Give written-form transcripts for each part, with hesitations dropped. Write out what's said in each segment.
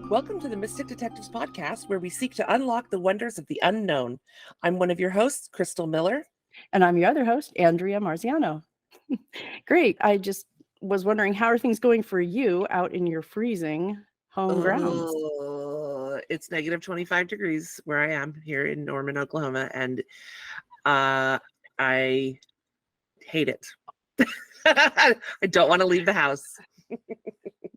Welcome to the Mystic Detectives podcast, where we seek to unlock the wonders of the unknown. I'm one of your hosts, Crystal Miller. And I'm your other host, Andrea Marziano. Great. I just was wondering, how are things going for you out in your freezing home grounds? It's negative 25 degrees where I am here in Norman, Oklahoma, and I hate it. I don't want to leave the house.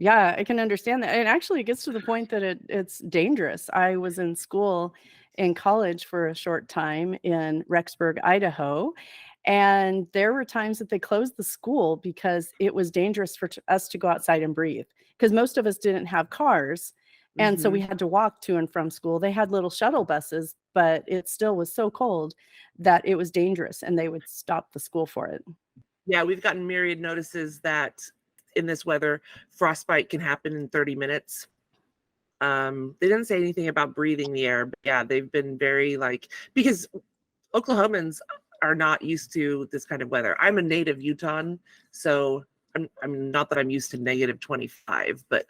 Yeah, I can understand that. And actually, it gets to the point that it's dangerous. I was in school in college for a short time in Rexburg, Idaho. And there were times that they closed the school because it was dangerous for us to go outside and breathe, because most of us didn't have cars. And so we had to walk to and from school. They had little shuttle buses, but it still was so cold that it was dangerous, and they would stop the school for it. Yeah, we've gotten myriad notices that in this weather, frostbite can happen in 30 minutes. They didn't say anything about breathing the air, but yeah, they've been very because Oklahomans are not used to this kind of weather. I'm a native Utahn, so I'm not that I'm used to negative 25, but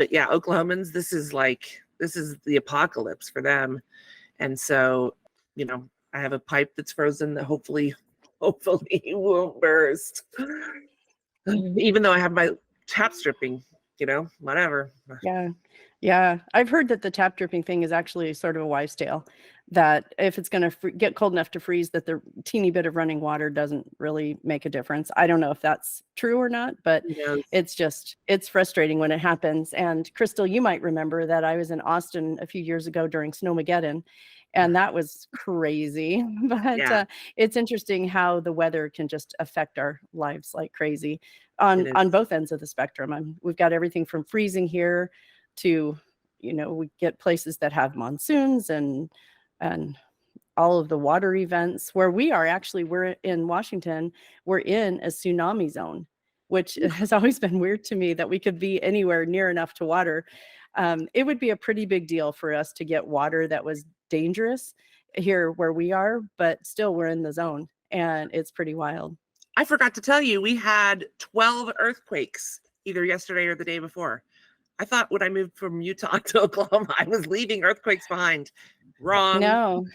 yeah, Oklahomans, this is the apocalypse for them. And so, I have a pipe that's frozen that hopefully won't burst. Even though I have my tap stripping, whatever. Yeah. I've heard that the tap dripping thing is actually sort of a wives' tale, that if it's going to get cold enough to freeze, that the teeny bit of running water doesn't really make a difference. I don't know if that's true or not, but it's frustrating when it happens. And Crystal, you might remember that I was in Austin a few years ago during Snowmageddon, and that was crazy. But it's interesting how the weather can just affect our lives like crazy on both ends of the spectrum. We've got everything from freezing here to, we get places that have monsoons and all of the water events. Where we are, actually, we're in Washington, we're in a tsunami zone, which has always been weird to me that we could be anywhere near enough to water. It would be a pretty big deal for us to get water that was dangerous here where we are, but still we're in the zone, and it's pretty wild. I forgot to tell you, we had 12 earthquakes either yesterday or the day before. I thought when I moved from Utah to Oklahoma, I was leaving earthquakes behind. Wrong. No.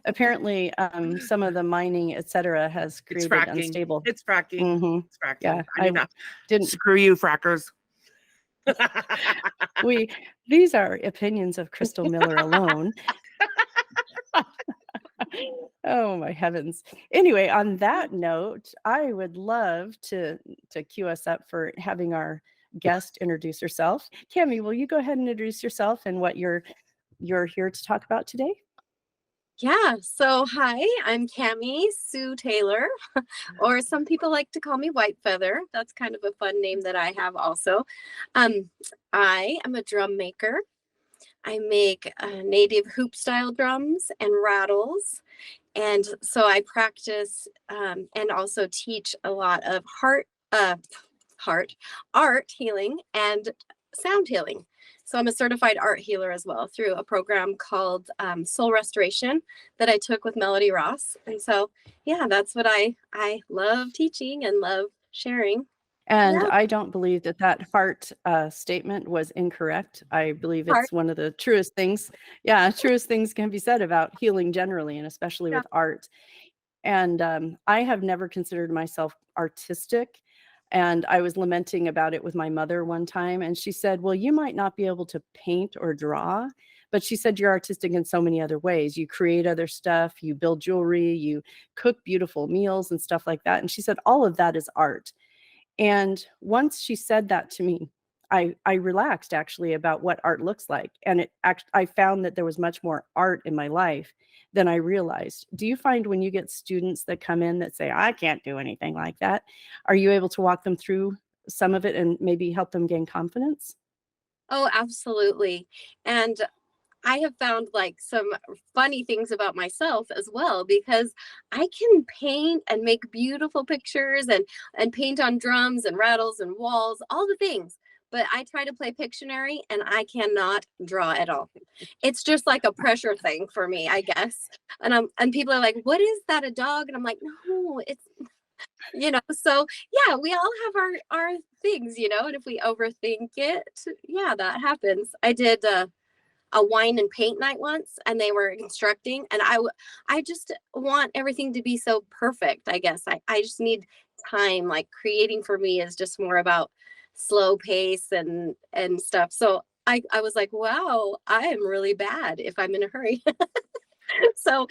Apparently, some of the mining, et cetera, has created unstable. It's fracking. Mm-hmm. It's fracking. Yeah, I didn't. Screw you, frackers. These are opinions of Crystal Miller alone. Oh my heavens. Anyway, on that note, I would love to cue us up for having our guest introduce herself. Cami, will you go ahead and introduce yourself and what you're here to talk about today? Yeah, so hi, I'm Cami Sue Taylor, or some people like to call me White Feather. That's kind of a fun name that I have also. I am a drum maker. I make native hoop style drums and rattles. And so I practice and also teach a lot of art healing and sound healing. So I'm a certified art healer as well through a program called Soul Restoration that I took with Melody Ross. And so, yeah, that's what I love teaching and love sharing. And I don't believe that heart statement was incorrect. I believe it's one of the truest things. Yeah, truest things can be said about healing generally, and especially with art. And I have never considered myself artistic. And I was lamenting about it with my mother one time. And she said, well, you might not be able to paint or draw, but she said, you're artistic in so many other ways. You create other stuff, you build jewelry, you cook beautiful meals and stuff like that. And she said, all of that is art. And once she said that to me, I relaxed actually about what art looks like. And I found that there was much more art in my life than I realized. Do you find when you get students that come in that say, I can't do anything like that, are you able to walk them through some of it and maybe help them gain confidence? Oh, absolutely. And I have found some funny things about myself as well, because I can paint and make beautiful pictures and paint on drums and rattles and walls, all the things. But I try to play Pictionary and I cannot draw at all. It's just like a pressure thing for me, I guess. And people are like, what is that, a dog? And I'm like, no, So yeah, we all have our things, and if we overthink it, yeah, that happens. I did a wine and paint night once, and they were instructing, and I just want everything to be so perfect. I guess I just need time. Like, creating for me is just more about slow pace and stuff. So I was like, wow, I am really bad if I'm in a hurry. So,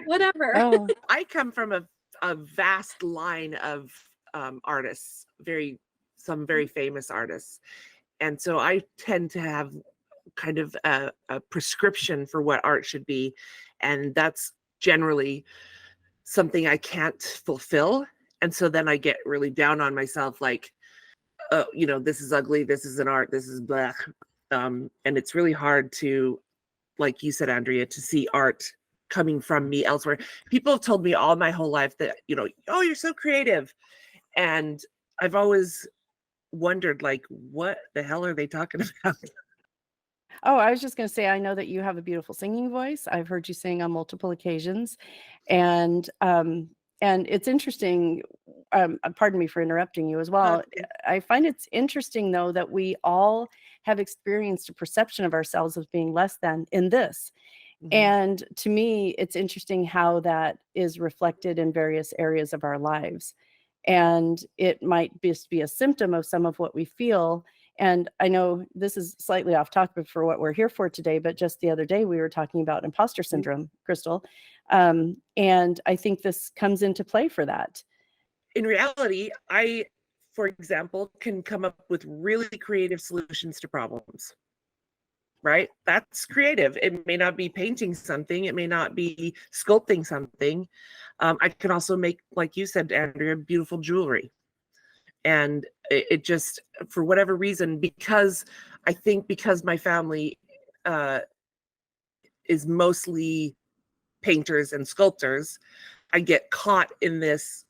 whatever. Oh, I come from a vast line of artists, some very famous artists. And so I tend to have kind of a prescription for what art should be. And that's generally something I can't fulfill. And so then I get really down on myself, like, this is ugly, this is an art, this is blah. And it's really hard to, like you said, Andrea, to see art coming from me elsewhere. People have told me all my whole life that, oh, you're so creative. And I've always wondered, like, what the hell are they talking about? oh, I was just going to say, I know that you have a beautiful singing voice. I've heard you sing on multiple occasions, and it's interesting. Pardon me for interrupting you as well. Yeah. I find it's interesting, though, that we all have experienced a perception of ourselves as being less than in this. Mhm. And to me, it's interesting how that is reflected in various areas of our lives. And it might just be a symptom of some of what we feel. And I know this is slightly off topic for what we're here for today, but just the other day we were talking about imposter syndrome, Crystal. And I think this comes into play for that. In reality, I, for example, can come up with really creative solutions to problems. Right? That's creative. It may not be painting something. It may not be sculpting something. I can also make, like you said, Andrea, beautiful jewelry. And it just, for whatever reason, because my family is mostly painters and sculptors, I get caught in this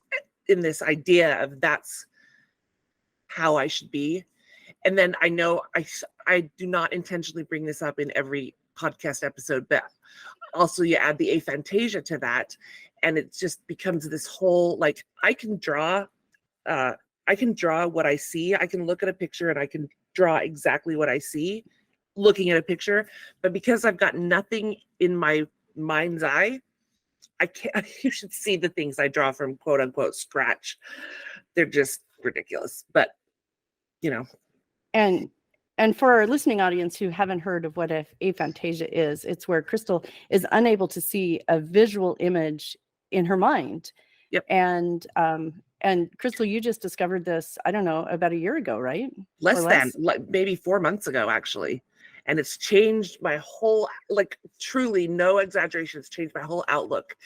idea of that's how I should be. And then I know I do not intentionally bring this up in every podcast episode, but also you add the aphantasia to that, and it just becomes this whole, like, I can draw what I see. I can look at a picture and I can draw exactly what I see looking at a picture, but because I've got nothing in my mind's eye, I can't. You should see the things I draw from quote unquote scratch. They're just ridiculous, but And for our listening audience who haven't heard of what aphantasia is, it's where Crystal is unable to see a visual image in her mind. Yep. And Crystal, you just discovered this, I don't know, about a year ago, right? Less than, like, maybe 4 months ago, actually. And it's changed my whole, like, truly, no exaggeration, it's changed my whole outlook.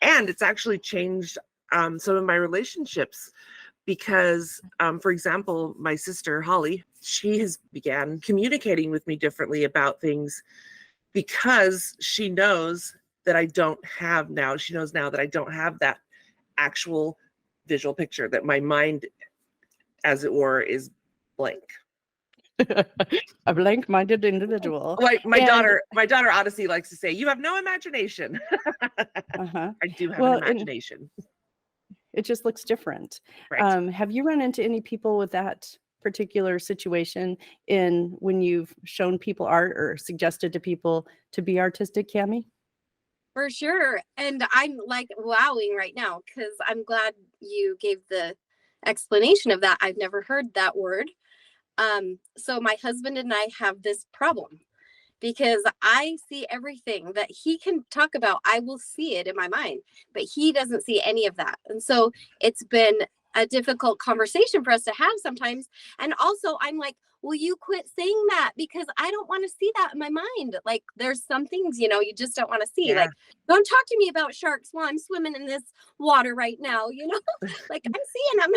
And it's actually changed some of my relationships. Because, for example, my sister, Holly, she has began communicating with me differently about things because she knows that I don't have now. She knows now that I don't have that actual visual picture, that my mind, as it were, is blank. A blank-minded individual. Like my daughter Odyssey likes to say, you have no imagination. Uh-huh. I do have Well, an imagination. It just looks different. Right. Have you run into any people with that particular situation when you've shown people art or suggested to people to be artistic, Cami? For sure. And I'm like wowing right now because I'm glad you gave the explanation of that. I've never heard that word. So my husband and I have this problem because I see everything that he can talk about. I will see it in my mind, but he doesn't see any of that. And so it's been a difficult conversation for us to have sometimes. And also I'm like, will you quit saying that? Because I don't want to see that in my mind. Like, there's some things, you just don't want to see. Yeah. Like, don't talk to me about sharks while I'm swimming in this water right now, like I'm seeing them.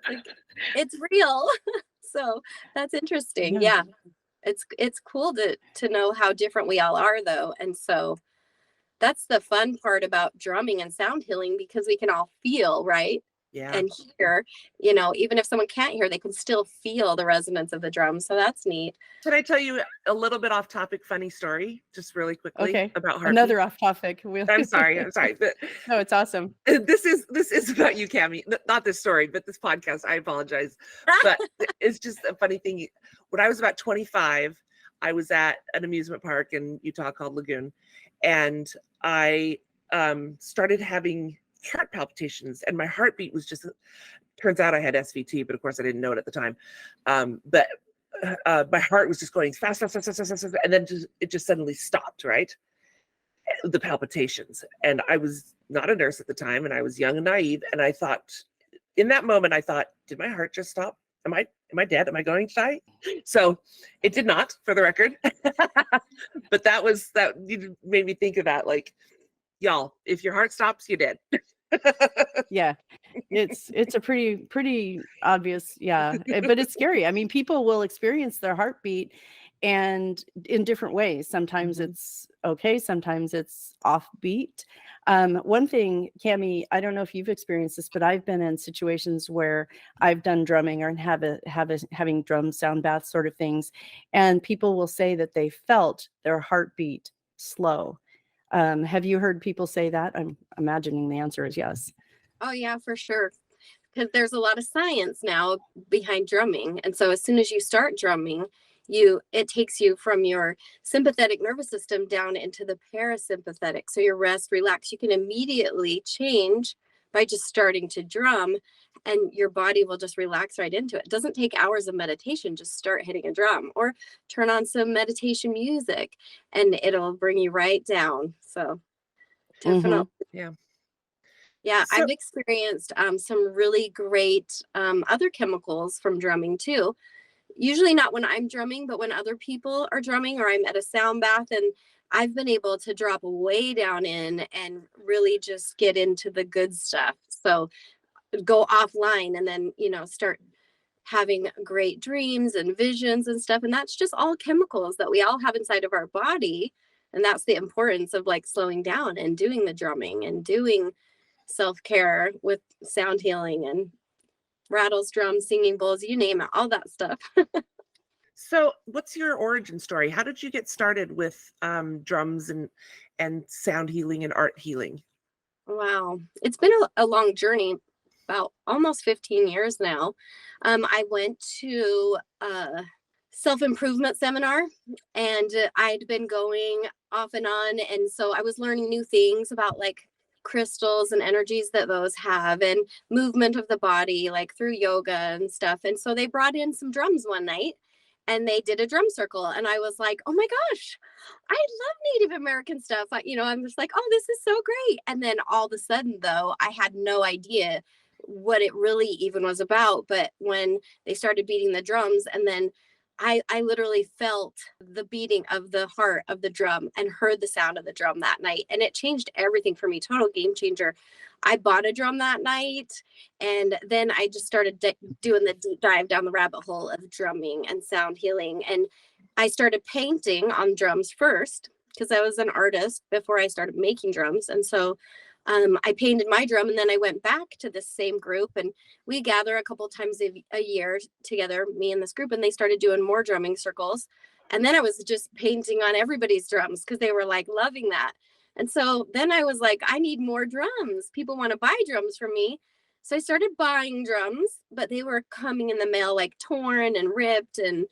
Like, it's real. So that's interesting. Yeah. It's cool to know how different we all are, though. And so that's the fun part about drumming and sound healing, because we can all feel, right? Yeah. and hear, you know, even if someone can't hear, they can still feel the resonance of the drum. So that's neat. Can I tell you a little bit off topic funny story, just really quickly Okay. about heartbeat? Another off topic. I'm sorry. But No, it's awesome. this is about you, Cammie. Not this story, but this podcast. I apologize, but it's just a funny thing. When I was about 25, I was at an amusement park in Utah called Lagoon, and I started having heart palpitations, and my heartbeat was just. Turns out I had SVT, but of course I didn't know it at the time. But my heart was just going fast, fast, fast, fast, fast, fast, and then it just suddenly stopped, right? The palpitations. And I was not a nurse at the time, and I was young and naive. And I thought, in that moment, I thought, did my heart just stop? Am I dead? Am I going to die? So it did not, for the record. But that you made me think of that. Like, y'all, if your heart stops, you're dead. Yeah, it's a pretty obvious, yeah, but it's scary. I mean, people will experience their heartbeat and in different ways. Sometimes it's okay, sometimes it's offbeat. One thing, Cammie, I don't know if you've experienced this, but I've been in situations where I've done drumming or having drum sound baths sort of things, and people will say that they felt their heartbeat slow. Have you heard people say that? I'm imagining the answer is yes. Oh yeah, for sure. Because there's a lot of science now behind drumming. And so as soon as you start drumming, it takes you from your sympathetic nervous system down into the parasympathetic. So your rest, relax, you can immediately change by just starting to drum, and your body will just relax right into it. It doesn't take hours of meditation. Just start hitting a drum or turn on some meditation music and it'll bring you right down. So definitely. Yeah. Yeah, So, I've experienced some really great other chemicals from drumming too. Usually not when I'm drumming, but when other people are drumming or I'm at a sound bath, and I've been able to drop way down in and really just get into the good stuff. So go offline and then, you know, start having great dreams and visions and stuff. And that's just all chemicals that we all have inside of our body. And that's the importance of like slowing down and doing the drumming and doing self-care with sound healing and rattles, drums, singing bowls, you name it, all that stuff. so what's your origin story? How did you get started with drums and sound healing and art healing? Wow. It's been a long journey, about almost 15 years now. I went to a self-improvement seminar, and I'd been going off and on. And so I was learning new things about like crystals and energies that those have and movement of the body, like through yoga and stuff. And so they brought in some drums one night and they did a drum circle. And I was like, oh my gosh, I love Native American stuff. I'm just like, oh, this is so great. And then all of a sudden, though, I had no idea what it really even was about. But when they started beating the drums, and then I literally felt the beating of the heart of the drum and heard the sound of the drum that night. And it changed everything for me. Total game changer. I bought a drum that night. And then I just started doing the deep dive down the rabbit hole of drumming and sound healing. And I started painting on drums first because I was an artist before I started making drums. And so I painted my drum, and then I went back to this same group, and we gather a couple times a year together, me and this group, and they started doing more drumming circles. And then I was just painting on everybody's drums because they were like loving that. And so then I was like, I need more drums. People want to buy drums from me. So I started buying drums, but they were coming in the mail like torn and ripped. And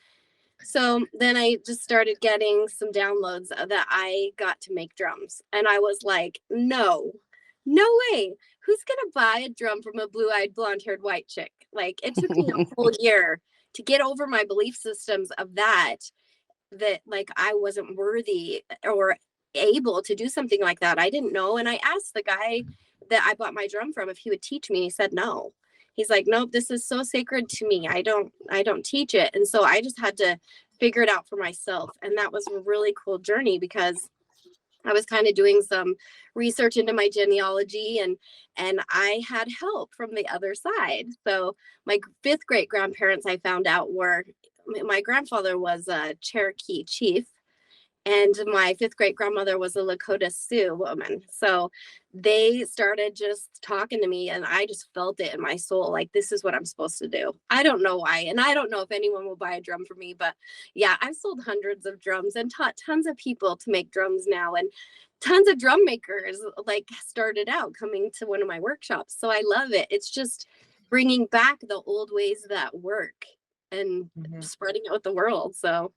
so then I just started getting some downloads that I got to make drums. And I was like, no way. Who's going to buy a drum from a blue-eyed, blonde-haired white chick? Like, it took me a whole year to get over my belief systems of that like I wasn't worthy or able to do something like that. I didn't know. And I asked the guy that I bought my drum from if he would teach me. And he said no. He's like, nope, this is so sacred to me. I don't teach it. And so I just had to figure it out for myself. And that was a really cool journey because I was kind of doing some research into my genealogy, and I had help from the other side. So my fifth great grandparents, I found out, were my grandfather was a Cherokee chief, And my 5th great grandmother was a Lakota Sioux woman. So they started just talking to me, and I just felt it in my soul. Like, this is what I'm supposed to do. I don't know why. And I don't know if anyone will buy a drum for me, but yeah, I've sold hundreds of drums and taught tons of people to make drums now. And tons of drum makers like started out coming to one of my workshops. So I love it. It's just bringing back the old ways that work and spreading it with the world. So.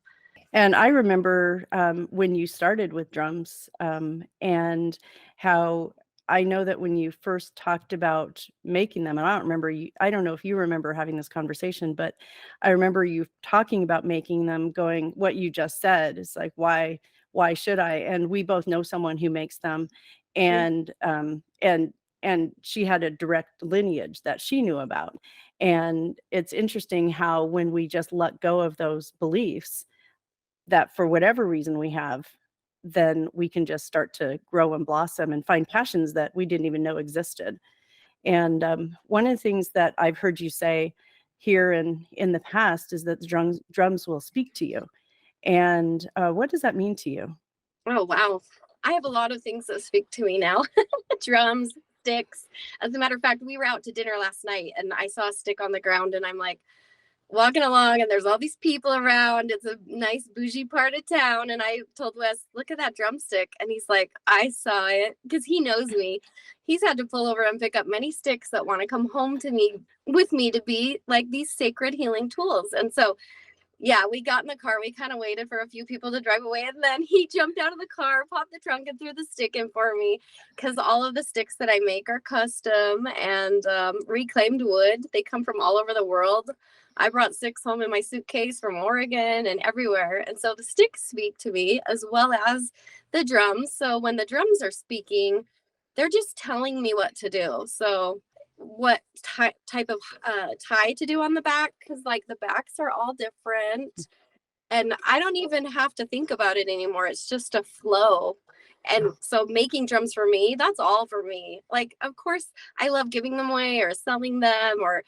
And I remember when you started with drums, and how I know that when you first talked about making them, and I don't remember you, I don't know if you remember having this conversation, but I remember you talking about making them, going, what you just said is like, why should I? And we both know someone who makes them, and she had a direct lineage that she knew about. And it's interesting how when we just let go of those beliefs, that for whatever reason we have, then we can just start to grow and blossom and find passions that we didn't even know existed. And one of the things that I've heard you say here in the past is that the drums will speak to you. And what does that mean to you? Oh, wow. I have a lot of things that speak to me now. Drums, sticks. As a matter of fact, we were out to dinner last night and I saw a stick on the ground and I'm like, walking along and there's all these people around. It's a nice bougie part of town. And I told Wes, look at that drumstick. And he's like, I saw it, because he knows me. He's had to pull over and pick up many sticks that want to come home to me with me to be like these sacred healing tools. And so, yeah, we got in the car. We kind of waited for a few people to drive away. And then he jumped out of the car, popped the trunk and threw the stick in for me, because all of the sticks that I make are custom and reclaimed wood. They come from all over the world. I brought sticks home in my suitcase from Oregon and everywhere. And so the sticks speak to me as well as the drums. So when the drums are speaking, they're just telling me what to do. So what type of tie to do on the back, because like the backs are all different. And I don't even have to think about it anymore. It's just a flow. And so making drums for me, that's all for me. Like, of course, I love giving them away or selling them or,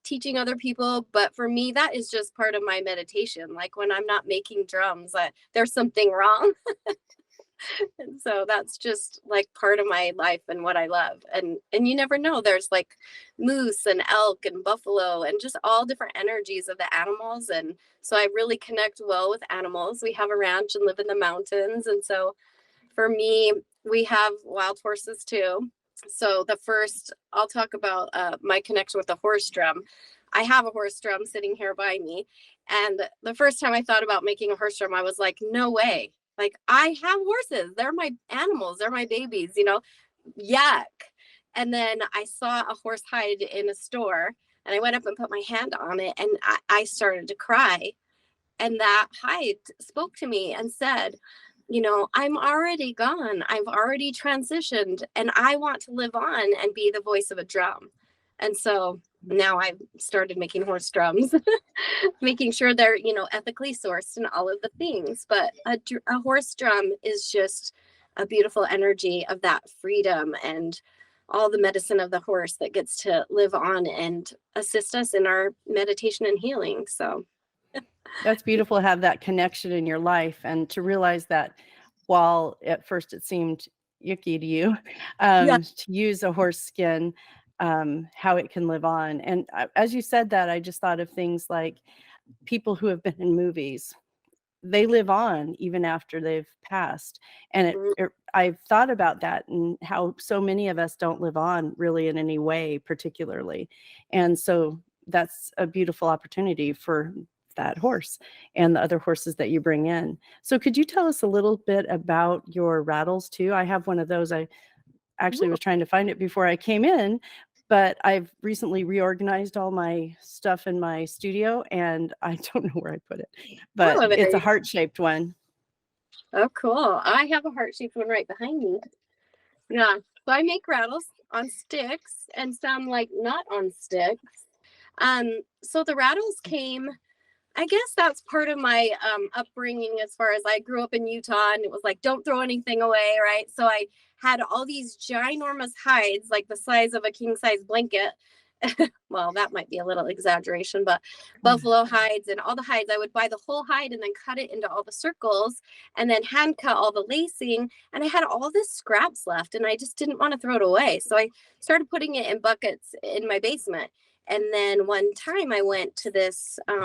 teaching other people. But for me, that is just part of my meditation. Like when I'm not making drums, there's something wrong. And so that's just like part of my life and what I love. And you never know, there's like moose and elk and buffalo and just all different energies of the animals. And so I really connect well with animals. We have a ranch and live in the mountains. And so for me, we have wild horses too. So I'll talk about my connection with the horse drum. I have a horse drum sitting here by me. And the first time I thought about making a horse drum, I was like, no way. Like, I have horses. They're my animals. They're my babies, yuck. And then I saw a horse hide in a store and I went up and put my hand on it and I started to cry. And that hide spoke to me and said, I'm already gone. I've already transitioned and I want to live on and be the voice of a drum. And so now I've started making horse drums, making sure they're, ethically sourced and all of the things. But a horse drum is just a beautiful energy of that freedom and all the medicine of the horse that gets to live on and assist us in our meditation and healing. So that's beautiful to have that connection in your life and to realize that while at first it seemed yucky to you, to use a horse skin, how it can live on. And as you said that, I just thought of things like people who have been in movies. They live on even after they've passed. And I've thought about that and how so many of us don't live on really in any way particularly. And so that's a beautiful opportunity for that horse and the other horses that you bring in. So could you tell us a little bit about your rattles too? I have one of those. I actually was trying to find it before I came in, but I've recently reorganized all my stuff in my studio and I don't know where I put it, but it's a heart-shaped one. Oh, cool. I have a heart-shaped one right behind me. Yeah. So I make rattles on sticks and some like not on sticks. So the rattles came, I guess that's part of my upbringing as far as I grew up in Utah and it was like, don't throw anything away, right? So I had all these ginormous hides, like the size of a king size blanket. well, that might be a little exaggeration, but buffalo hides and all the hides, I would buy the whole hide and then cut it into all the circles and then hand cut all the lacing. And I had all this scraps left and I just didn't want to throw it away. So I started putting it in buckets in my basement. And then one time I went to this, I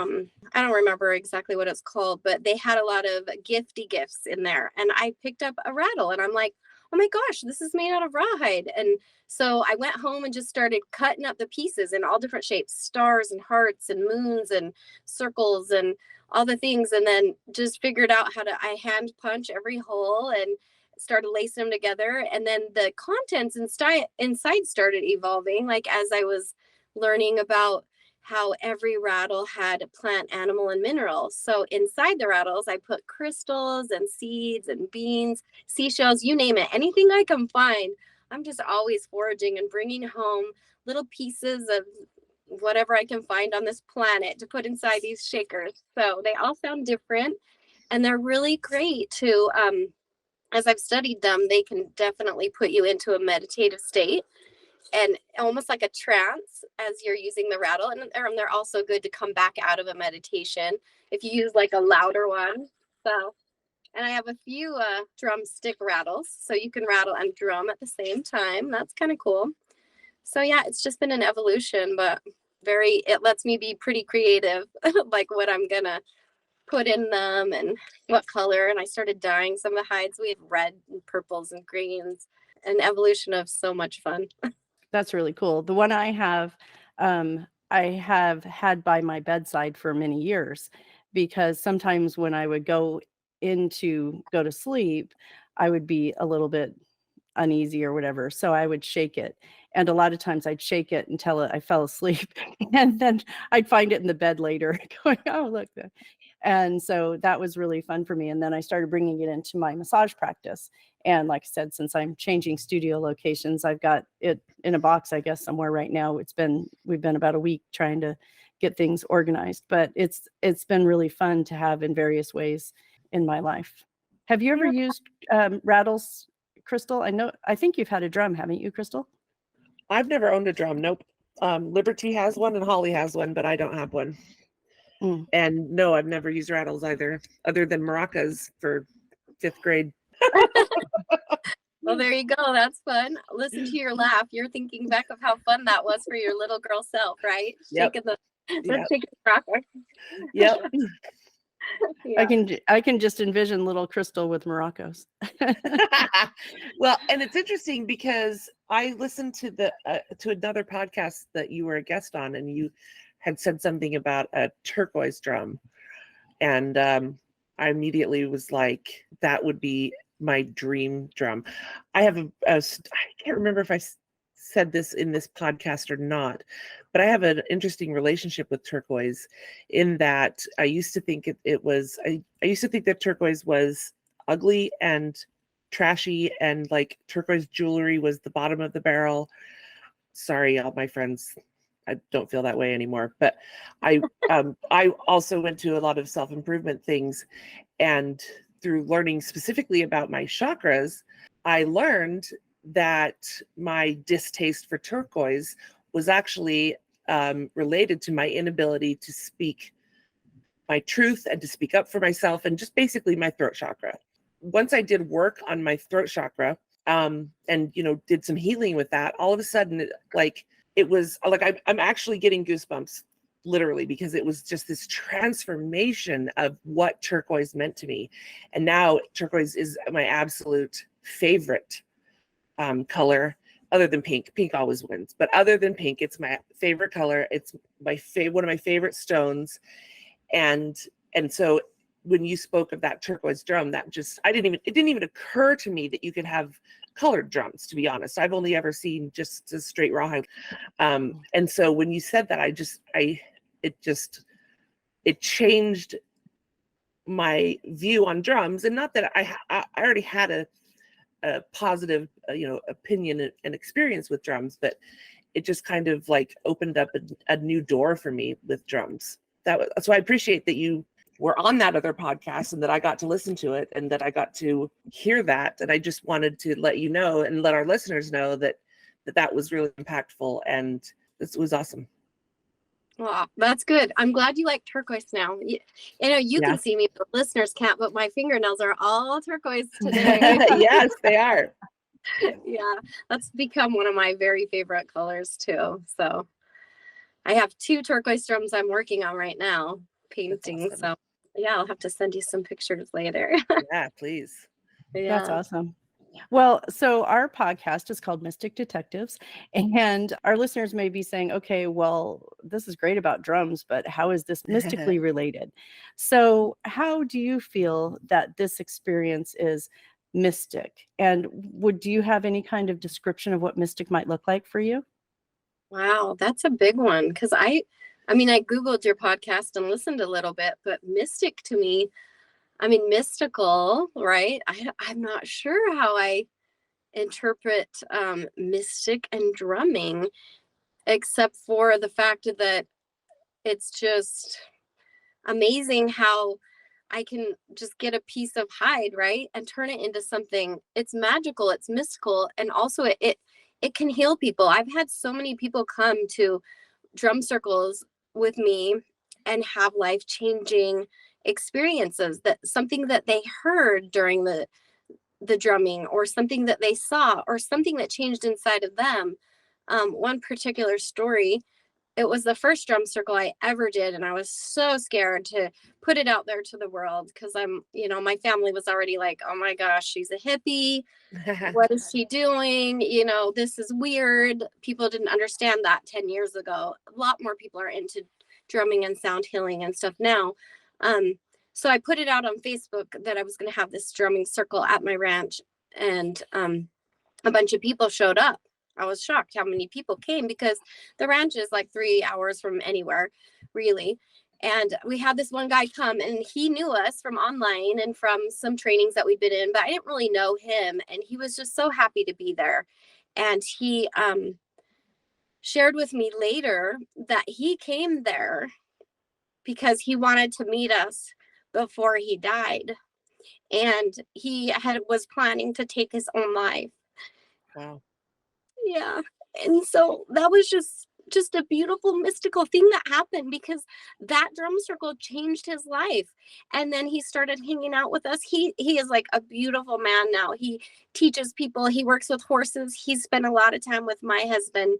don't remember exactly what it's called, but they had a lot of gifts in there. And I picked up a rattle and I'm like, oh my gosh, this is made out of rawhide. And so I went home and just started cutting up the pieces in all different shapes, stars and hearts and moons and circles and all the things. And then just figured out I hand punch every hole and started lacing them together. And then the contents inside started evolving, like as I was learning about how every rattle had plant, animal, and minerals. So inside the rattles, I put crystals and seeds and beans, seashells, you name it, anything I can find. I'm just always foraging and bringing home little pieces of whatever I can find on this planet to put inside these shakers. So they all sound different and they're really great to, as I've studied them, they can definitely put you into a meditative state and almost like a trance as you're using the rattle. And they're also good to come back out of a meditation if you use like a louder one. So, and I have a few drumstick rattles, so you can rattle and drum at the same time. That's kind of cool. So yeah, it's just been an evolution, but it lets me be pretty creative, like what I'm gonna put in them and what color. And I started dyeing some of the hides. We had red and purples and greens, an evolution of so much fun. That's really cool. The one I have had by my bedside for many years, because sometimes when I would go to sleep, I would be a little bit uneasy or whatever. So I would shake it. And a lot of times I'd shake it until I fell asleep. And then I'd find it in the bed later going, oh, look. And so that was really fun for me. And then I started bringing it into my massage practice. And like I said, since I'm changing studio locations, I've got it in a box, I guess, somewhere right now. We've been about a week trying to get things organized, but it's been really fun to have in various ways in my life. Have you ever used rattles, Crystal? I think you've had a drum, haven't you, Crystal? I've never owned a drum. Nope. Liberty has one and Holly has one, but I don't have one. And no, I've never used rattles either, other than maracas for 5th grade. Well, there you go. That's fun. Listen to your laugh. You're thinking back of how fun that was for your little girl self, right? Yep. Shaking the rocker. Yep. Yeah. I can just envision little Crystal with maracas. Well, and it's interesting because I listened to to another podcast that you were a guest on, and you had said something about a turquoise drum, and I immediately was like, that would be my dream drum. I have I can't remember if I said this in this podcast or not, but I have an interesting relationship with turquoise in that I used to think I used to think that turquoise was ugly and trashy, and like turquoise jewelry was the bottom of the barrel. Sorry, all my friends, I don't feel that way anymore. But I also went to a lot of self-improvement things, and through learning specifically about my chakras, I learned that my distaste for turquoise was actually related to my inability to speak my truth and to speak up for myself, and just basically my throat chakra. Once I did work on my throat chakra, and did some healing with that, all of a sudden, it was like I'm actually getting goosebumps, literally, because it was just this transformation of what turquoise meant to me. And now turquoise is my absolute favorite color, other than pink. Pink always wins, but other than pink, it's my favorite color. It's one of my favorite stones. And so when you spoke of that turquoise drum, it didn't even occur to me that you could have colored drums, to be honest. I've only ever seen just a straight rawhide. And so when you said that, it changed my view on drums. And not that I already had a positive, opinion and experience with drums, but it just kind of like opened up a new door for me with drums. So I appreciate that you were on that other podcast and that I got to listen to it and that I got to hear that. And I just wanted to let you know and let our listeners know that was really impactful. And It was awesome. Wow, that's good. I'm glad you like turquoise now. You know, you Yeah. can see me, but listeners can't, but my fingernails are all turquoise today. Yes, they are. Yeah, that's become one of my very favorite colors too. So I have 2 turquoise drums I'm working on right now, painting. Awesome. So yeah, I'll have to send you some pictures later. Yeah, please. That's Yeah. awesome. Well, so our podcast is called Mystic Detectives, and our listeners may be saying, okay, well, this is great about drums, but how is this mystically related? So, how do you feel that this experience is mystic? And do you have any kind of description of what mystic might look like for you? Wow, that's a big one because I mean, I Googled your podcast and listened a little bit, but mystic to me, I mean, mystical, right? I'm not sure how I interpret mystic and drumming, except for the fact that it's just amazing how I can just get a piece of hide, right, and turn it into something. It's magical, it's mystical, and also it can heal people. I've had so many people come to drum circles with me and have life-changing experiences, that something that they heard during the drumming, or something that they saw, or something that changed inside of them. One particular story, it was the first drum circle I ever did, and I was so scared to put it out there to the world because my family was already like, oh my gosh, she's a hippie. What is she doing? This is weird. People didn't understand that 10 years ago. A lot more people are into drumming and sound healing and stuff now. So I put it out on Facebook that I was going to have this drumming circle at my ranch, and a bunch of people showed up. I was shocked how many people came because the ranch is like 3 hours from anywhere, really. And we had this one guy come, and he knew us from online and from some trainings that we'd been in, but I didn't really know him. And he was just so happy to be there. And he shared with me later that he came there because he wanted to meet us before he died. And he was planning to take his own life. Wow. Yeah. And so that was just a beautiful mystical thing that happened because that drum circle changed his life. And then he started hanging out with us. He is like a beautiful man now. He teaches people, he works with horses. He's spent a lot of time with my husband.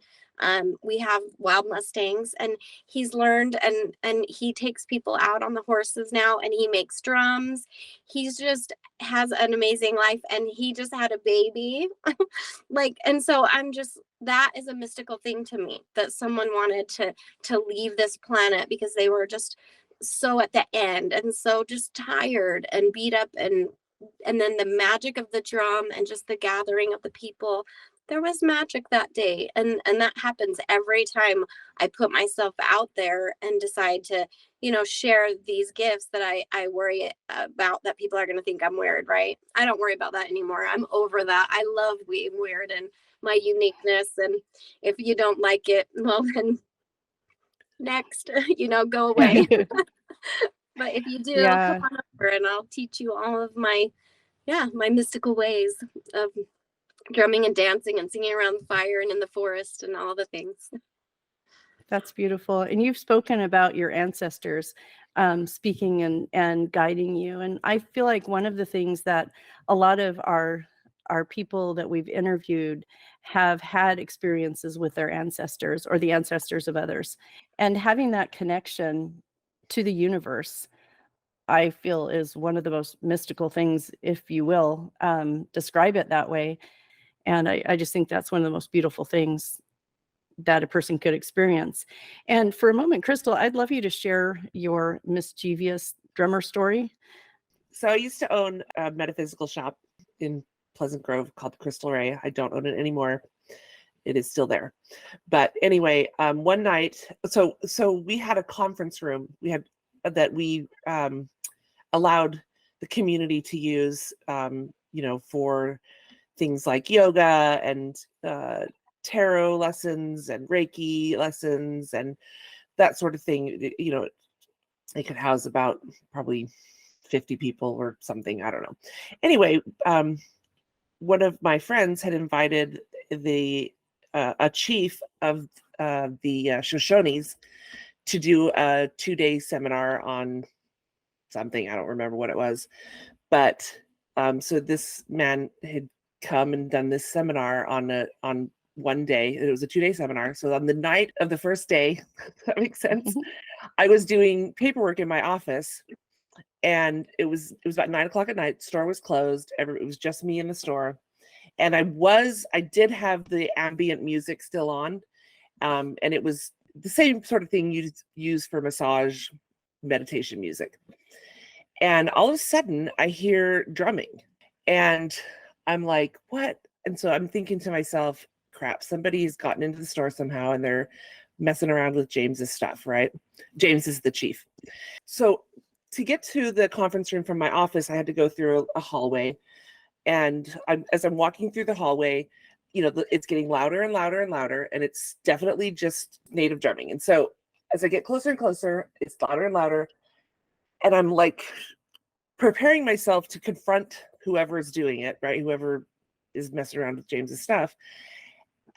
We have wild Mustangs, and he's learned, and he takes people out on the horses now, and he makes drums. He's just has an amazing life, and he just had a baby. And so that is a mystical thing to me, that someone wanted to leave this planet because they were just so at the end and so just tired and beat up, and then the magic of the drum and just the gathering of the people. There was magic that day, and that happens every time I put myself out there and decide to share these gifts that I worry about that people are going to think I'm weird, right? I don't worry about that anymore. I'm over that. I love being weird and my uniqueness, and if you don't like it, well, then next, go away. But if you do, Yeah. come on over and I'll teach you all of my mystical ways of drumming and dancing and singing around the fire and in the forest and all the things. That's beautiful. And you've spoken about your ancestors speaking and guiding you. And I feel like one of the things that a lot of our people that we've interviewed have had experiences with their ancestors or the ancestors of others. And having that connection to the universe, I feel, is one of the most mystical things, if you will, describe it that way. And I just think that's one of the most beautiful things that a person could experience. And for a moment, Crystal, I'd love you to share your mischievous drummer story. So I used to own a metaphysical shop in Pleasant Grove called Crystal Ray. I don't own it anymore. It is still there. But anyway, one night, so we had a conference room we allowed the community to use, for things like yoga and tarot lessons and Reiki lessons and that sort of thing. It could house about probably 50 people or something. I don't know. Anyway, one of my friends had invited a chief of the Shoshones to do a 2-day seminar on something. I don't remember what it was, but so this man had come and done this seminar on one day. It was a 2-day seminar. So on the night of the first day, that makes sense, I was doing paperwork in my office, and it was about 9 o'clock at night. Store was closed. It was just me in the store, and I did have the ambient music still on, and it was the same sort of thing you use for massage meditation music. And all of a sudden, I hear drumming, and I'm like, "What?" And so I'm thinking to myself, "Crap! Somebody's gotten into the store somehow, and they're messing around with James's stuff, right?" James is the chief. So to get to the conference room from my office, I had to go through a hallway. And as I'm walking through the hallway, it's getting louder and louder and louder, and it's definitely just native drumming. And so as I get closer and closer, it's louder and louder. And I'm like preparing myself to confront whoever is doing it, right? Whoever is messing around with James's stuff.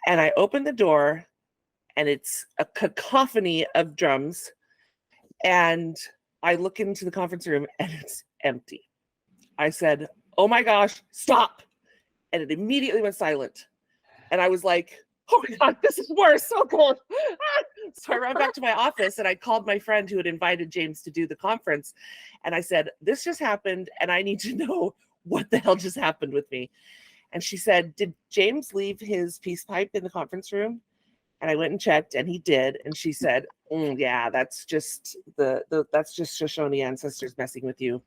And I open the door, and it's a cacophony of drums. And I look into the conference room, and it's empty. I said, "Oh my gosh, stop." And it immediately went silent. And I was like, "Oh my God, this is worse." Oh God. So I ran back to my office, and I called my friend who had invited James to do the conference. And I said, "This just happened, and I need to know what the hell just happened with me." And she said, "Did James leave his peace pipe in the conference room?" And I went and checked, and he did. And she said, "Yeah, that's just that's just Shoshone ancestors messing with you,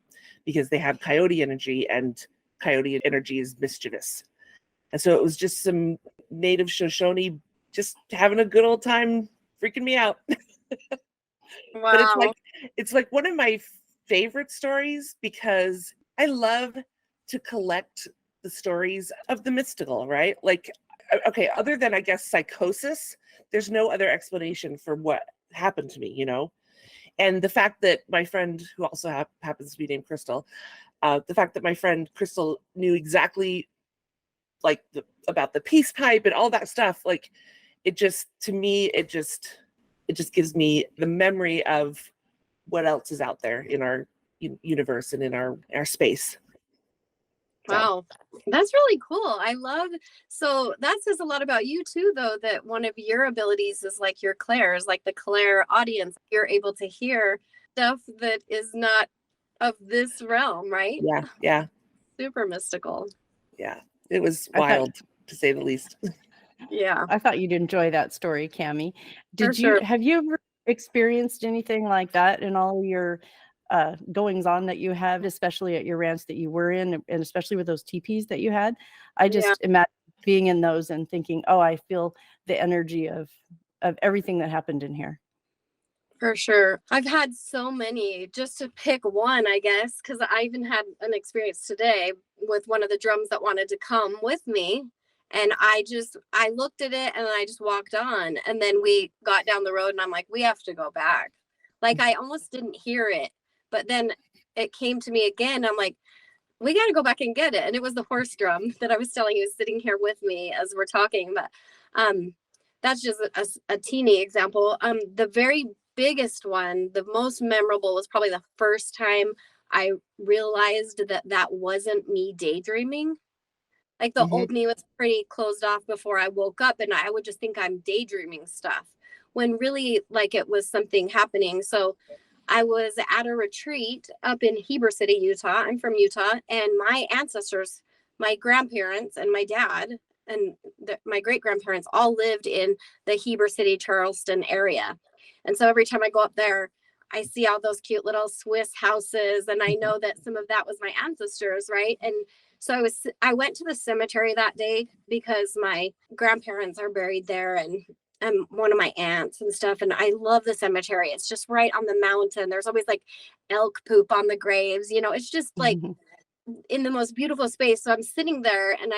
because they have coyote energy, and coyote energy is mischievous." And so it was just some native Shoshone just having a good old time freaking me out. But it's like one of my favorite stories, because I love to collect the stories of the mystical, right? Like, okay, other than, I guess, psychosis, there's no other explanation for what happened to me, And the fact that my friend, who also happens to be named Crystal, the fact that my friend Crystal knew exactly like about the peace pipe and all that stuff, like it just gives me the memory of what else is out there in our universe and in our space. Wow, that's really cool. So that says a lot about you too, though, that one of your abilities is like your clairs, like the clair audience. You're able to hear stuff that is not of this realm, right? Yeah. Super mystical. Yeah, it was wild, to say the least. Yeah. I thought you'd enjoy that story, Cammie. Sure. Have you ever experienced anything like that in all your goings on that you have, especially at your ranch that you were in, and especially with those teepees that you had? I just imagine being in those and thinking, "Oh, I feel the energy of everything that happened in here." For sure. I've had so many. Just to pick one, I guess, because I even had an experience today with one of the drums that wanted to come with me. And I looked at it and I just walked on. And then we got down the road and I'm like, we have to go back. Like, I almost didn't hear it. But then it came to me again. I'm like, we got to go back and get it. And it was the horse drum that I was telling you sitting here with me as we're talking. But that's just a teeny example. The very biggest one, the most memorable, was probably the first time I realized that wasn't me daydreaming. Like the old me was pretty closed off before I woke up, and I would just think I'm daydreaming stuff when really like it was something happening. So I was at a retreat up in Heber City, Utah. I'm from Utah, and my ancestors, my grandparents and my dad and my great grandparents all lived in the Heber City, Charleston area. And so every time I go up there, I see all those cute little Swiss houses, and I know that some of that was my ancestors, right? And so I went to the cemetery that day because my grandparents are buried there, and one of my aunts and stuff. And I love the cemetery. It's just right on the mountain. There's always like elk poop on the graves. It's just like in the most beautiful space. So I'm sitting there and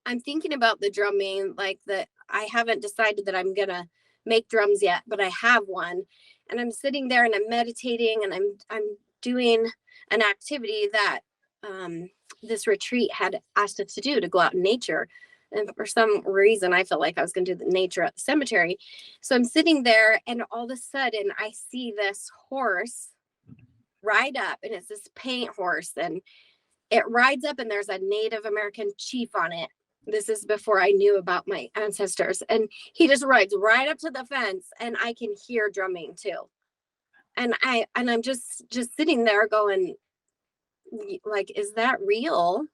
I'm thinking about the drumming, like that I haven't decided that I'm gonna make drums yet, but I have one. And I'm sitting there and I'm meditating, and I'm doing an activity that this retreat had asked us to do, to go out in nature. And for some reason, I felt like I was going to do the nature at the cemetery. So I'm sitting there, and all of a sudden I see this horse ride up, and it's this paint horse, and it rides up, and there's a Native American chief on it. This is before I knew about my ancestors. And he just rides right up to the fence, and I can hear drumming too. And I'm just sitting there going, like, is that real?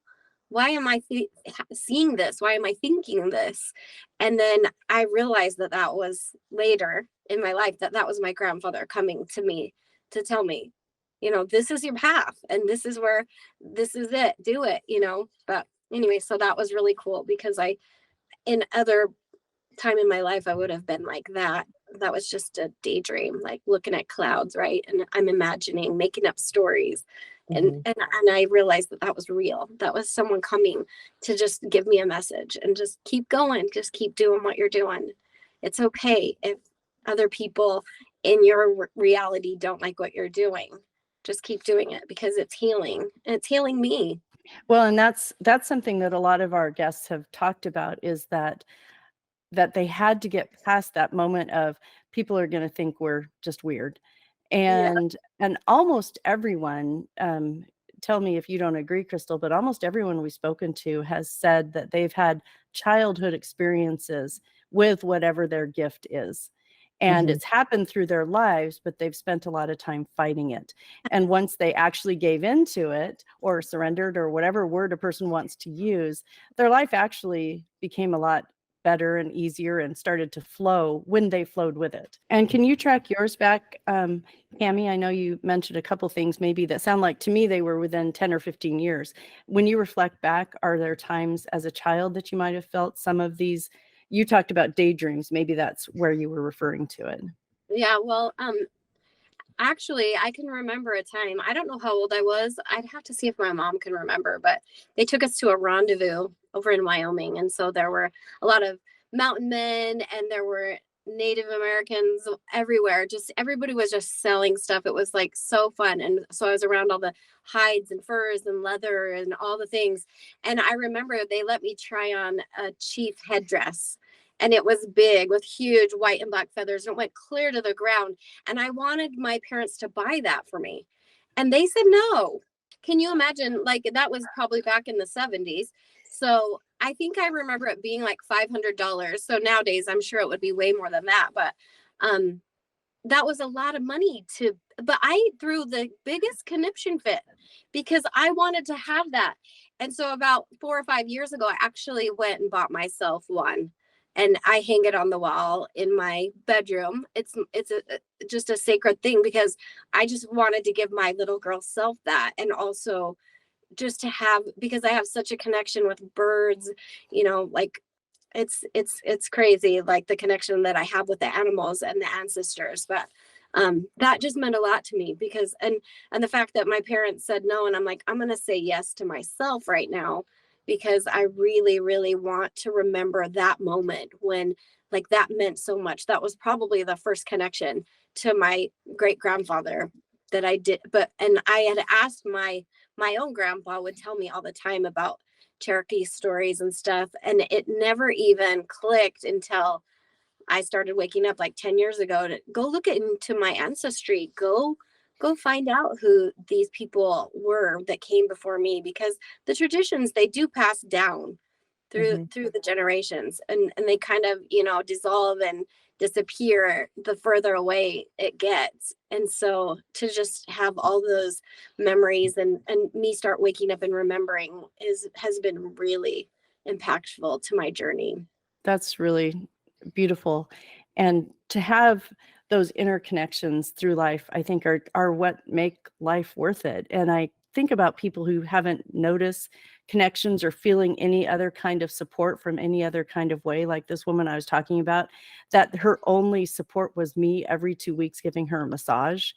Why am I seeing this? Why am I thinking this? And then I realized that that was later in my life, that was my grandfather coming to me to tell me, this is your path, and this is it, do it, But anyway, so that was really cool, because in other time in my life, I would have been like that. That was just a daydream, like looking at clouds, right? And I'm imagining, making up stories. And I realized that was real. That was someone coming to just give me a message and just keep going, just keep doing what you're doing. It's okay if other people in your reality don't like what you're doing. Just keep doing it, because it's healing, and it's healing me. Well, and that's something that a lot of our guests have talked about, is that they had to get past that moment of, people are going to think we're just weird. And almost everyone, tell me if you don't agree, Crystal, but almost everyone we've spoken to has said that they've had childhood experiences with whatever their gift is. And it's happened through their lives, but they've spent a lot of time fighting it. And once they actually gave into it, or surrendered, or whatever word a person wants to use, their life actually became a lot better and easier, and started to flow when they flowed with it. And can you track yours back, Cammie? I know you mentioned a couple things maybe that sound like, to me, they were within 10 or 15 years. When you reflect back, are there times as a child that you might have felt some of these? You talked about daydreams. Maybe that's where you were referring to it. Yeah, well, actually, I can remember a time. I don't know how old I was. I'd have to see if my mom can remember, but they took us to a rendezvous over in Wyoming. And so there were a lot of mountain men, and there were Native Americans everywhere. Just everybody was just selling stuff. It was like so fun. And so I was around all the hides and furs and leather and all the things. And I remember they let me try on a chief headdress. And it was big with huge white and black feathers, and it went clear to the ground. And I wanted my parents to buy that for me. And they said no. Can you imagine? Like, that was probably back in the 70s. So I think I remember it being like $500. So nowadays, I'm sure it would be way more than that. But that was a lot of money but I threw the biggest conniption fit, because I wanted to have that. And so about 4 or 5 years ago, I actually went and bought myself one. And I hang it on the wall in my bedroom. It's just a sacred thing, because I just wanted to give my little girl self that. And also just to have, because I have such a connection with birds, like it's crazy, like the connection that I have with the animals and the ancestors. But that just meant a lot to me, because and the fact that my parents said no, and I'm like, I'm going to say yes to myself right now, because I really, really want to remember that moment when, like, that meant so much. That was probably the first connection to my great grandfather that I did. And I had asked my own grandpa would tell me all the time about Cherokee stories and stuff. And it never even clicked until I started waking up like 10 years ago to go look into my ancestry, go find out who these people were that came before me, because the traditions, they do pass down through the generations, and they kind of, dissolve and disappear the further away it gets. And so to just have all those memories and me start waking up and remembering has been really impactful to my journey. That's really beautiful. And to have those interconnections through life, I think are what make life worth it. And I think about people who haven't noticed connections or feeling any other kind of support from any other kind of way, like this woman I was talking about, that her only support was me every 2 weeks giving her a massage.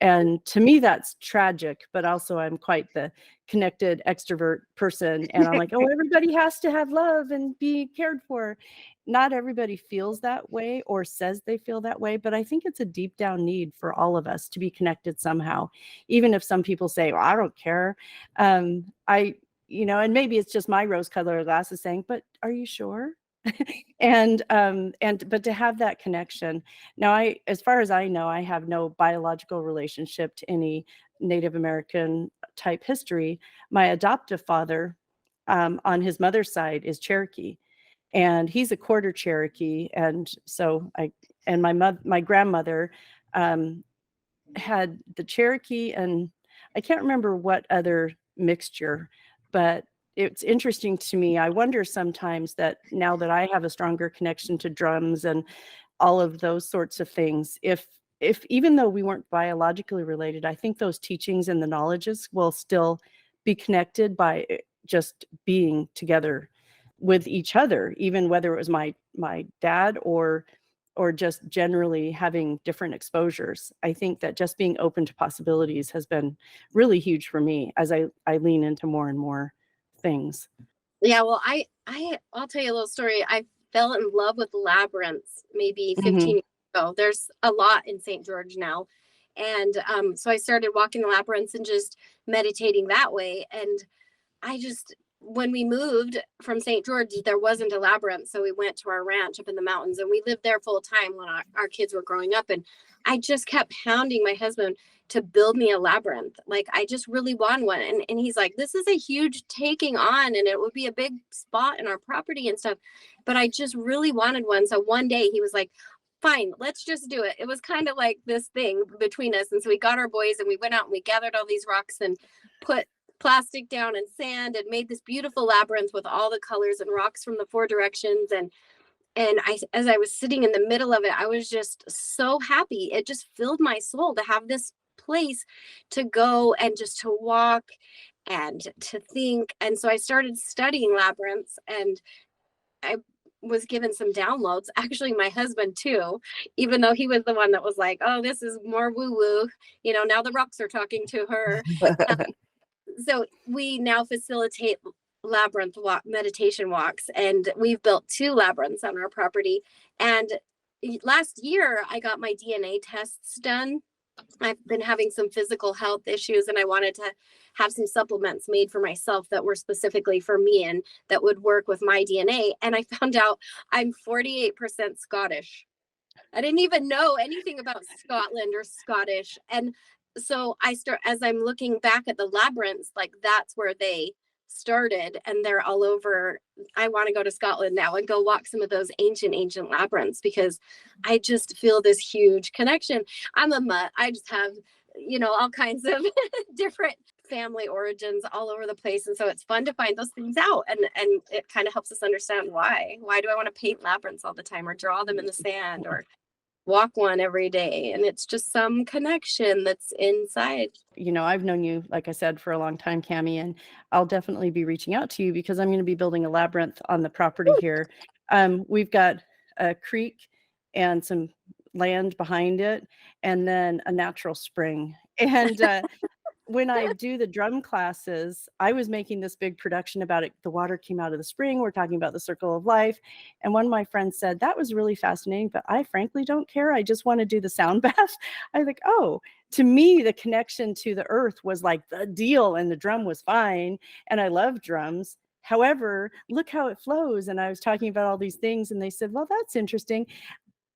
And to me, that's tragic, but also I'm quite the connected extrovert person. And I'm like, oh, everybody has to have love and be cared for. Not everybody feels that way or says they feel that way, but I think it's a deep down need for all of us to be connected somehow. Even if some people say, well, I don't care. and maybe it's just my rose-colored glasses saying, but are you sure? But to have that connection. Now, as far as I know, I have no biological relationship to any Native American type history. My adoptive father, on his mother's side, is Cherokee, and he's a quarter Cherokee. And so my grandmother had the Cherokee, and I can't remember what other mixture, but it's interesting to me. I wonder sometimes that now that I have a stronger connection to drums and all of those sorts of things, if even though we weren't biologically related, I think those teachings and the knowledges will still be connected by just being together with each other, even whether it was my dad or just generally having different exposures. I think that just being open to possibilities has been really huge for me as I lean into more and more things. Yeah, well, I'll tell you a little story. I fell in love with labyrinths maybe 15 years ago. There's a lot in St. George now. And so I started walking the labyrinths and just meditating that way. And when we moved from St. George, there wasn't a labyrinth. So we went to our ranch up in the mountains, and we lived there full time when our kids were growing up. And I just kept hounding my husband to build me a labyrinth. Like, I just really want one. And he's like, this is a huge taking on, and it would be a big spot in our property and stuff. But I just really wanted one. So one day he was like, fine, let's just do it. It was kind of like this thing between us. And so we got our boys and we went out and we gathered all these rocks and put plastic down and sand and made this beautiful labyrinth with all the colors and rocks from the 4 directions. And as I was sitting in the middle of it, I was just so happy. It just filled my soul to have this place to go and just to walk and to think. And so I started studying labyrinths, and I was given some downloads. Actually, my husband too, even though he was the one that was like, oh, this is more woo-woo. Now the rocks are talking to her. So we now facilitate labyrinth meditation walks, and we've built 2 labyrinths on our property. And last year I got my DNA tests done. I've been having some physical health issues, and I wanted to have some supplements made for myself that were specifically for me and that would work with my DNA. And I found out I'm 48% Scottish. I didn't even know anything about Scotland or Scottish. And so as I'm looking back at the labyrinths, like, that's where they started, and they're all over. I want to go to Scotland now and go walk some of those ancient labyrinths, because I just feel this huge connection. I'm a mutt. I just have, all kinds of different family origins all over the place. And so it's fun to find those things out. And it kind of helps us understand why do I want to paint labyrinths all the time, or draw them in the sand, or walk one every day. And it's just some connection that's inside. I've known you, like I said, for a long time, Cammie, and I'll definitely be reaching out to you because I'm going to be building a labyrinth on the property here. We've got a creek and some land behind it, and then a natural spring. And when I do the drum classes, I was making this big production about it. The water came out of the spring. We're talking about the circle of life. And one of my friends said, that was really fascinating, but I frankly don't care. I just want to do the sound bath. I was like, oh, to me, the connection to the earth was like the deal, and the drum was fine. And I love drums. However, look how it flows. And I was talking about all these things, and they said, well, that's interesting.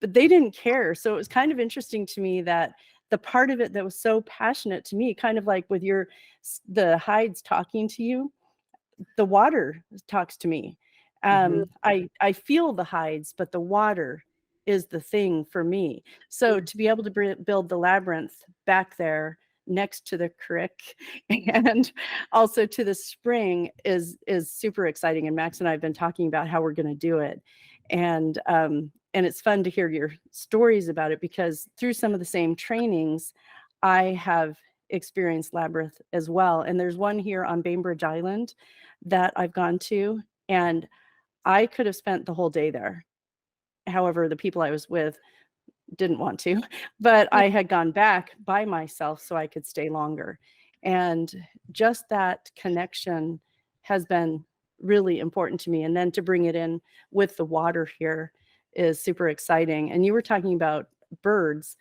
But they didn't care. So it was kind of interesting to me that the part of it that was so passionate to me, kind of like with the hides talking to you, the water talks to me. I feel the hides, but the water is the thing for me. So to be able to build the labyrinth back there next to the creek and also to the spring is super exciting. And Max and I have been talking about how we're going to do it. And it's fun to hear your stories about it, because through some of the same trainings, I have experienced labyrinth as well. And there's one here on Bainbridge Island that I've gone to, and I could have spent the whole day there. However, the people I was with didn't want to, but I had gone back by myself so I could stay longer. And just that connection has been really important to me. And then to bring it in with the water here is super exciting. And you were talking about birds.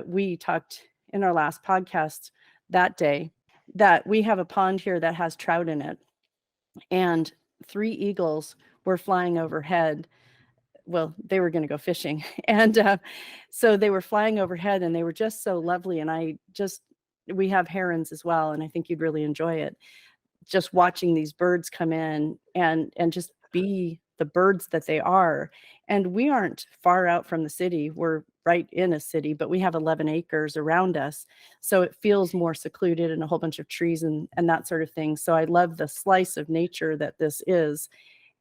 We talked in our last podcast that day that we have a pond here that has trout in it. and 3 eagles were flying overhead. Well, they were going to go fishing. And so they were flying overhead and they were just so lovely. And we have herons as well. And I think you'd really enjoy it. Just watching these birds come in and just be the birds that they are. And we aren't far out from the city. We're right in a city, but we have 11 acres around us. So it feels more secluded and a whole bunch of trees and that sort of thing. So I love the slice of nature that this is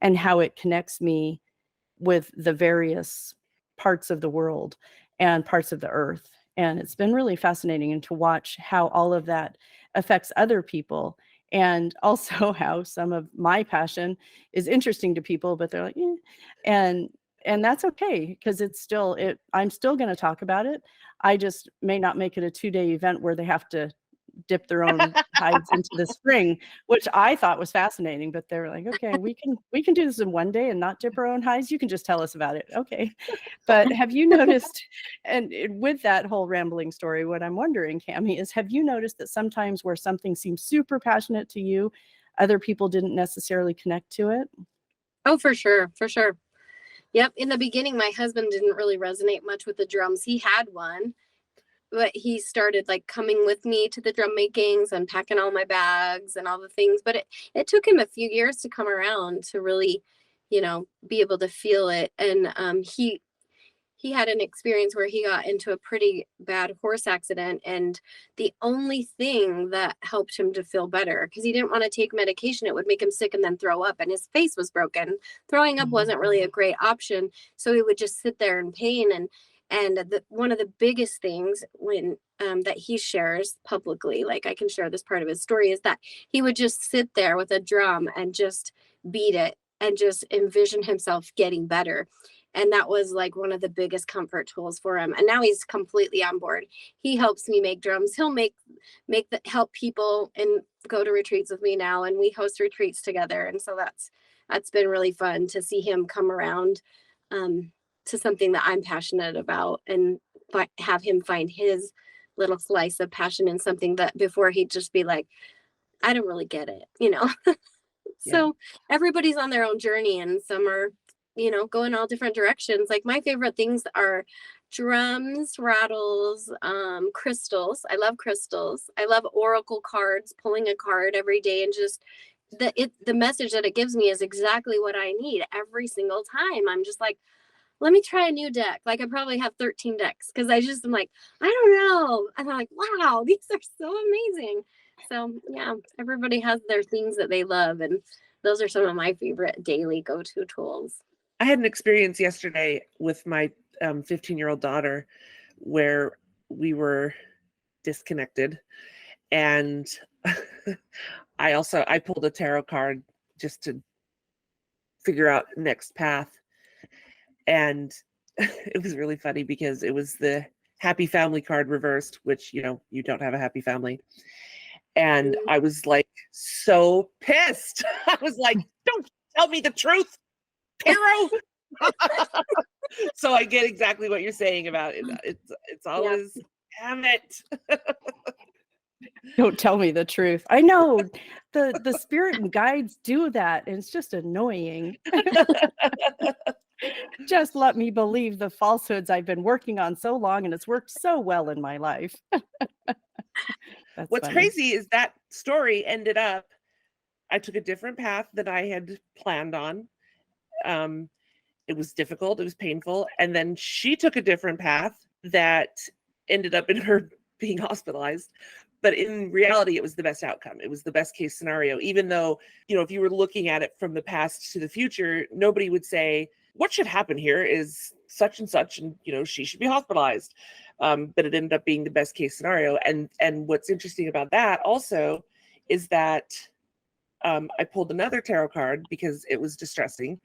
and how it connects me with the various parts of the world and parts of the earth. And it's been really fascinating and to watch how all of that affects other people, and also how some of my passion is interesting to people, but they're like, eh. And that's okay, because I'm still going to talk about it. I just may not make it a 2-day event where they have to dip their own hides into the spring, which I thought was fascinating. But they were like, okay, we can do this in 1 day and not dip our own hides. You can just tell us about it. Okay. But have you noticed, and with that whole rambling story, what I'm wondering, Cami, is have you noticed that sometimes where something seems super passionate to you, other people didn't necessarily connect to it? Oh, for sure. For sure. Yep. In the beginning, my husband didn't really resonate much with the drums. He had one, but he started like coming with me to the drum makings and packing all my bags and all the things. But it took him a few years to come around to really, be able to feel it. And he had an experience where he got into a pretty bad horse accident, and the only thing that helped him to feel better, because he didn't want to take medication, it would make him sick and then throw up, and his face was broken. Throwing up wasn't really a great option, so he would just sit there in pain. And one of the biggest things when that he shares publicly, like I can share this part of his story, is that he would just sit there with a drum and just beat it and just envision himself getting better. And that was like one of the biggest comfort tools for him. And now he's completely on board. He helps me make drums. He'll help people and go to retreats with me now. And we host retreats together. And so that's been really fun to see him come around to something that I'm passionate about, and have him find his little slice of passion in something that before he'd just be like, I don't really get it, So everybody's on their own journey, and some are, going all different directions. Like my favorite things are drums, rattles, crystals. I love crystals. I love oracle cards, pulling a card every day, and just the message that it gives me is exactly what I need every single time. I'm just like, let me try a new deck. Like I probably have 13 decks because I'm like, I don't know. And I'm like, wow, these are so amazing. So yeah, everybody has their things that they love. And those are some of my favorite daily go-to tools. I had an experience yesterday with my 15-year-old daughter where we were disconnected, and I pulled a tarot card just to figure out next path. And it was really funny because it was the happy family card reversed, which, you don't have a happy family. And I was like, so pissed. I was like, don't tell me the truth, tarot. So I get exactly what you're saying about it. It's always, damn it. Don't tell me the truth. I know the spirit and guides do that, and it's just annoying. Just let me believe the falsehoods I've been working on so long, and it's worked so well in my life. What's crazy is that story ended up, I took a different path than I had planned on. It was difficult. It was painful. And then she took a different path that ended up in her being hospitalized. But in reality, it was the best outcome. It was the best case scenario, even though, if you were looking at it from the past to the future, nobody would say, what should happen here is such and such, and, she should be hospitalized. But it ended up being the best case scenario. And what's interesting about that also is that I pulled another tarot card because it was distressing.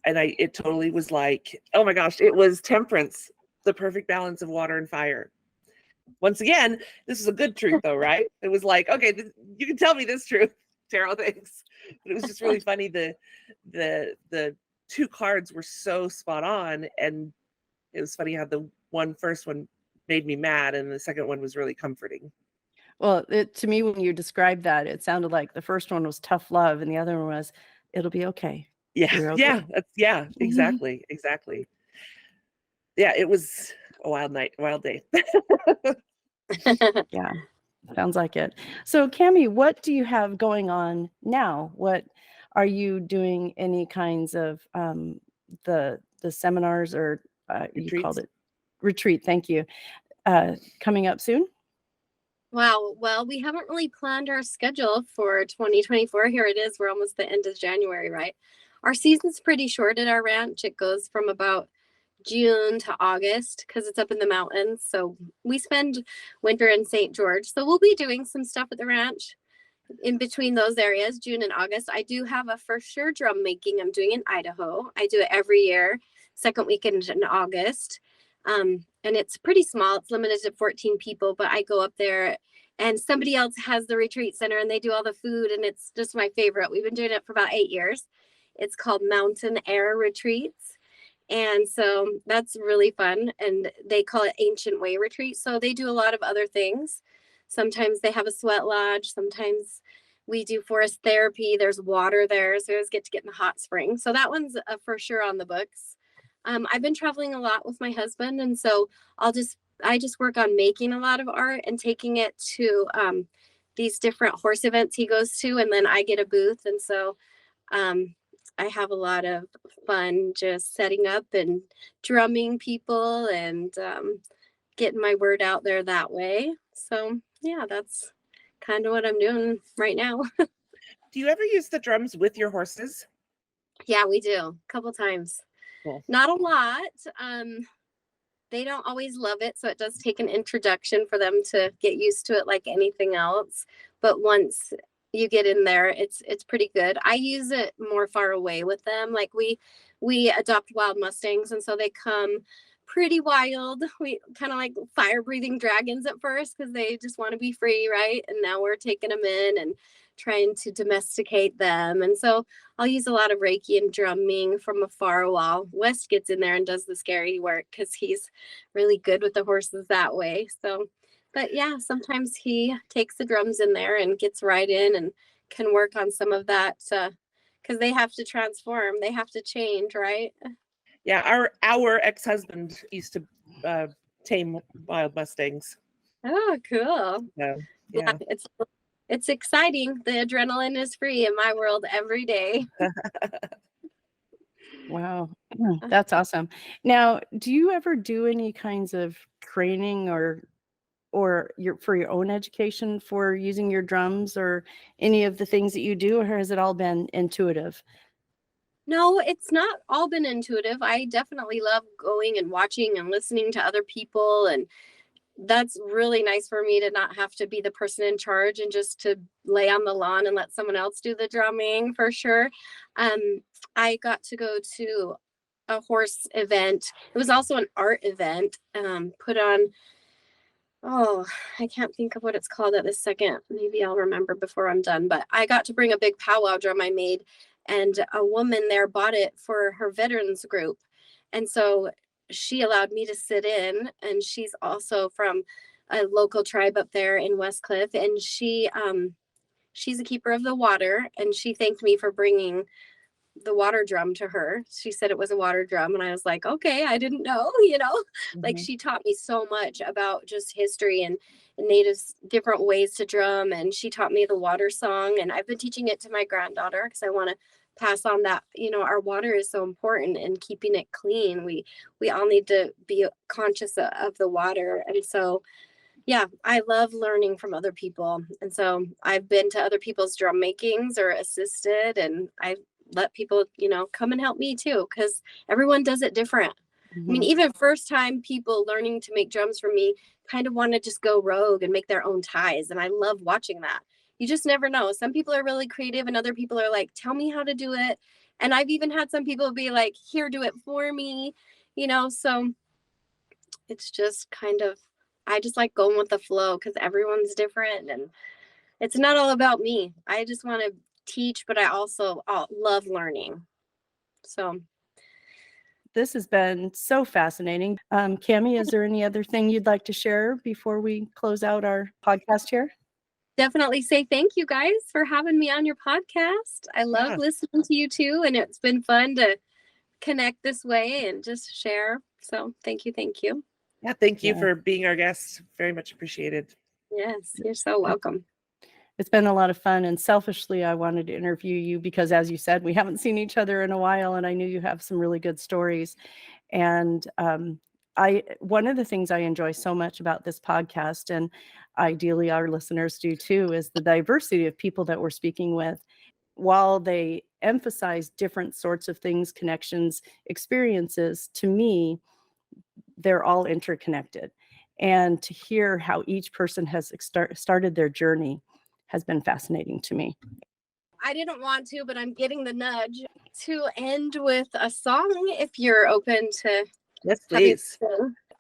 And it totally was like, oh my gosh, it was temperance, the perfect balance of water and fire. Once again, this is a good truth though, right? It was like, okay, you can tell me this truth, tarot, thanks. But it was just really funny. The two cards were so spot on, and it was funny how the first one made me mad and the second one was really comforting. Well, to me, when you described that, it sounded like the first one was tough love and the other one was, it'll be okay. Yeah, You're okay. yeah, exactly. Yeah, it was a wild night, wild day. Yeah, sounds like it. So Cami, what do you have going on now? What are you doing? Any kinds of the seminars, or you called Retreats? it retreat? Thank you. Coming up soon? Wow. Well, we haven't really planned our schedule for 2024. Here it is. We're almost the end of January, right? Our season's pretty short at our ranch. It goes from about June to August because it's up in the mountains. So we spend winter in St. George. So we'll be doing some stuff at the ranch in between those areas, June and August. I do have a for sure drum making I'm doing in Idaho. I do it every year, second weekend in August. And it's pretty small. It's limited to 14 people, but I go up there and somebody else has the retreat center and they do all the food, and it's just my favorite. We've been doing it for about 8 years. It's called Mountain Air Retreats. And so that's really fun. And they call it Ancient Way Retreat. So they do a lot of other things. Sometimes they have a sweat lodge. Sometimes we do forest therapy. There's water there. So we always get to get in the hot spring. So that one's for sure on the books. I've been traveling a lot with my husband. And so I just work on making a lot of art and taking it to these different horse events he goes to. And then I get a booth. And so I have a lot of fun just setting up and drumming people and getting my word out there that way. So yeah, that's kind of what I'm doing right now. Do you ever use the drums with your horses? Yeah, we do a couple times. Cool. Not a lot. They don't always love it, so it does take an introduction for them to get used to it like anything else. But once you get in there, it's pretty good. I use it more far away with them. Like we adopt wild Mustangs, and so they come pretty wild. We kind of like fire breathing dragons at first because they just want to be free, right? And now we're taking them in and trying to domesticate them. And so I'll use a lot of Reiki and drumming from afar while West gets in there and does the scary work because he's really good with the horses that way. So, but yeah, sometimes he takes the drums in there and gets right in and can work on some of that because they have to transform, they have to change, right? Yeah, our ex-husband used to tame wild Mustangs. Oh, cool. So, Yeah, it's exciting. The adrenaline is free in my world every day. Wow, that's awesome. Now, do you ever do any kinds of training or for your own education for using your drums or any of the things that you do, or has it all been intuitive? No, it's not all been intuitive. I definitely love going and watching and listening to other people, and that's really nice for me to not have to be the person in charge and just to lay on the lawn and let someone else do the drumming for sure. I got to go to a horse event. It was also an art event put on. Oh, I can't think of what it's called at this second. Maybe I'll remember before I'm done. But I got to bring a big powwow drum I made, and a woman there bought it for her veterans group. And so she allowed me to sit in, and she's also from a local tribe up there in Westcliff, and she's a keeper of the water, and she thanked me for bringing the water drum to her. She said it was a water drum, and I was like, okay, I didn't know, like she taught me so much about just history and natives, different ways to drum, and she taught me the water song, and I've been teaching it to my granddaughter because I want to pass on that. Our water is so important and keeping it clean. We all need to be conscious of the water. And so yeah, I love learning from other people. And so I've been to other people's drum makings or assisted, and I've let people, come and help me too, because everyone does it different. I mean, even first time people learning to make drums from me kind of want to just go rogue and make their own ties. And I love watching that. You just never know. Some people are really creative and other people are like, tell me how to do it. And I've even had some people be like, here, do it for me, so it's just kind of, I just like going with the flow because everyone's different and it's not all about me. I just want to teach, but I also love learning. So this has been so fascinating. Cami, is there any other thing you'd like to share before we close out our podcast here? definitely say thank you guys for having me on your podcast. I love Yeah. listening to you too, and it's been fun to connect this way and just share. So thank you. Thank you. Yeah, thank you Yeah. for being our guest. Very much appreciated. Yes, you're so welcome. It's been a lot of fun, and selfishly, I wanted to interview you because, as you said, we haven't seen each other in a while, and I knew you have some really good stories. And one of the things I enjoy so much about this podcast, and ideally our listeners do too, is the diversity of people that we're speaking with. While they emphasize different sorts of things, connections, experiences, to me, they're all interconnected. And to hear how each person has started their journey has been fascinating to me. I didn't want to, but I'm getting the nudge to end with a song if you're open to. Yes, please.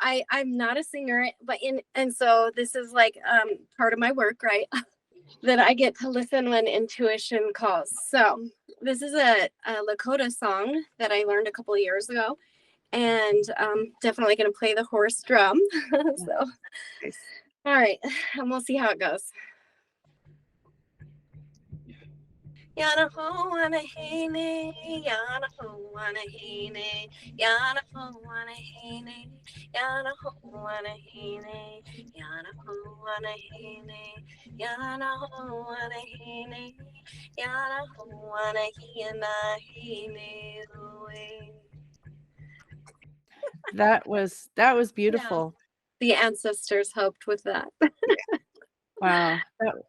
I'm not a singer, but so this is like part of my work, right? That I get to listen when intuition calls. So this is a Lakota song that I learned a couple of years ago, and definitely going to play the horse drum. So, Nice. all right, and we'll see how it goes. Yana ho wana hene, yana ho wana hene, yana ho wana hene, yana ho wana hene, yana ho wana hene, yana ho wana hene, yana ho wana hina hene ue. That was beautiful. The ancestors helped with that. Wow,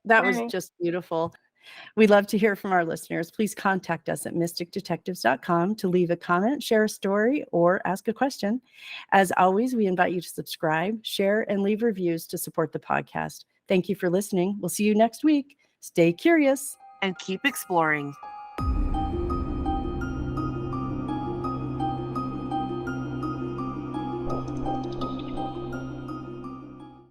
that was Right. just beautiful. We'd love to hear from our listeners. Please contact us at mysticdetectives.com to leave a comment, share a story, or ask a question. As always, we invite you to subscribe, share, and leave reviews to support the podcast. Thank you for listening. We'll see you next week. Stay curious And keep exploring.